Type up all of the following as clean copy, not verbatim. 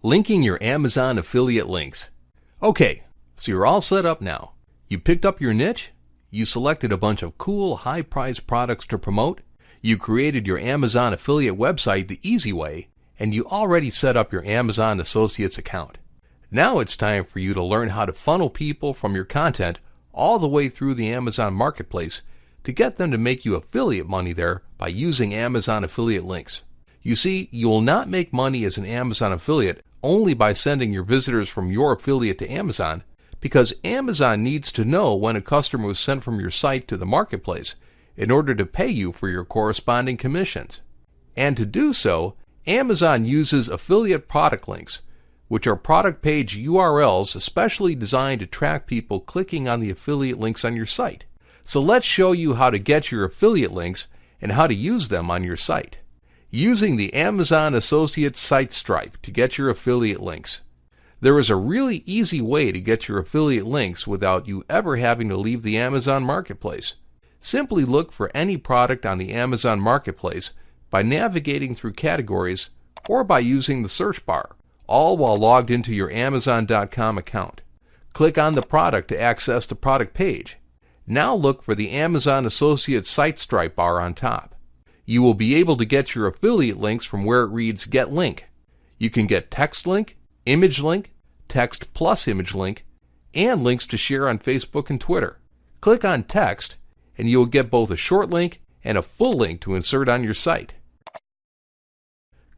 Linking your Amazon affiliate links. Okay, so you're all set up now. You picked up your niche, you selected a bunch of cool, high-priced products to promote, you created your Amazon affiliate website the easy way, and you already set up your Amazon Associates account. Now it's time for you to learn how to funnel people from your content all the way through the Amazon Marketplace to get them to make you affiliate money there by using Amazon affiliate links. You see, you will not make money as an Amazon affiliate only by sending your visitors from your affiliate to Amazon, because Amazon needs to know when a customer was sent from your site to the marketplace in order to pay you for your corresponding commissions. And to do so, Amazon uses affiliate product links, which are product page URLs especially designed to track people clicking on the affiliate links on your site. So let's show you how to get your affiliate links and how to use them on your site. Using the Amazon Associates site stripe to get your affiliate links. There is a really easy way to get your affiliate links without you ever having to leave the Amazon Marketplace. Simply look for any product on the Amazon Marketplace by navigating through categories or by using the search bar, all while logged into your Amazon.com account. Click on the product to access the product page. Now look for the Amazon Associates site stripe bar on top. You will be able to get your affiliate links from where it reads Get Link. You can get text link, image link, text plus image link, and links to share on Facebook and Twitter. Click on text, and you will get both a short link and a full link to insert on your site.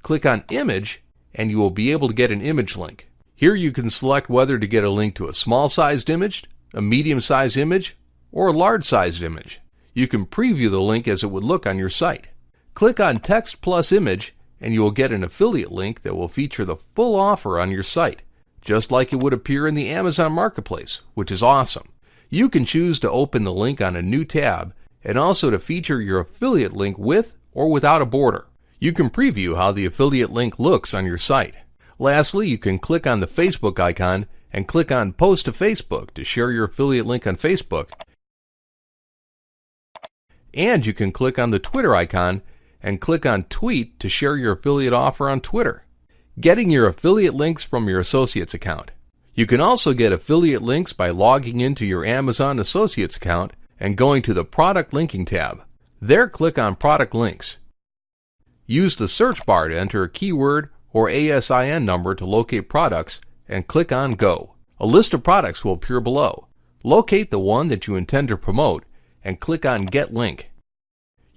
Click on image, and you will be able to get an image link. Here you can select whether to get a link to a small-sized image, a medium-sized image, or a large-sized image. You can preview the link as it would look on your site. Click on Text plus Image, and you will get an affiliate link that will feature the full offer on your site, just like it would appear in the Amazon Marketplace, which is awesome. You can choose to open the link on a new tab and also to feature your affiliate link with or without a border. You can preview how the affiliate link looks on your site. Lastly, you can click on the Facebook icon and click on Post to Facebook to share your affiliate link on Facebook. And you can click on the Twitter icon and click on Tweet to share your affiliate offer on Twitter. Getting your affiliate links from your Associates account. You can also get affiliate links by logging into your Amazon Associates account and going to the Product Linking tab. There, click on Product Links. Use the search bar to enter a keyword or ASIN number to locate products and click on Go. A list of products will appear below. Locate the one that you intend to promote and click on Get Link.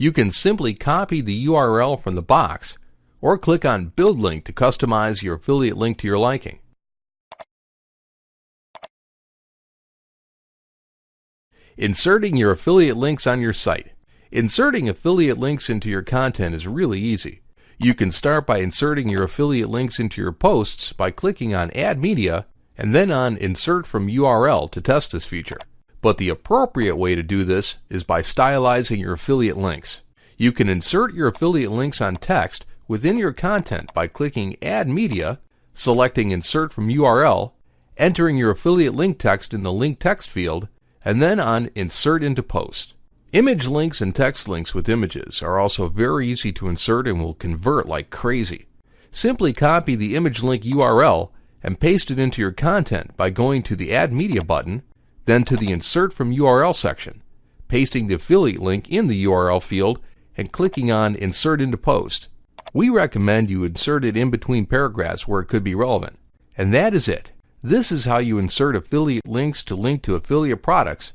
You can simply copy the URL from the box or click on Build Link to customize your affiliate link to your liking. Inserting your affiliate links on your site. Inserting affiliate links into your content is really easy. You can start by inserting your affiliate links into your posts by clicking on Add Media and then on Insert from URL to test this feature. But the appropriate way to do this is by stylizing your affiliate links. You can insert your affiliate links on text within your content by clicking Add Media, selecting Insert from URL, entering your affiliate link text in the link text field, and then on Insert into Post. Image links and text links with images are also very easy to insert and will convert like crazy. Simply copy the image link URL and paste it into your content by going to the Add Media button, then to the Insert from URL section, pasting the affiliate link in the URL field, and clicking on Insert into Post. We recommend you insert it in between paragraphs where it could be relevant. And that is it. This is how you insert affiliate links to link to affiliate products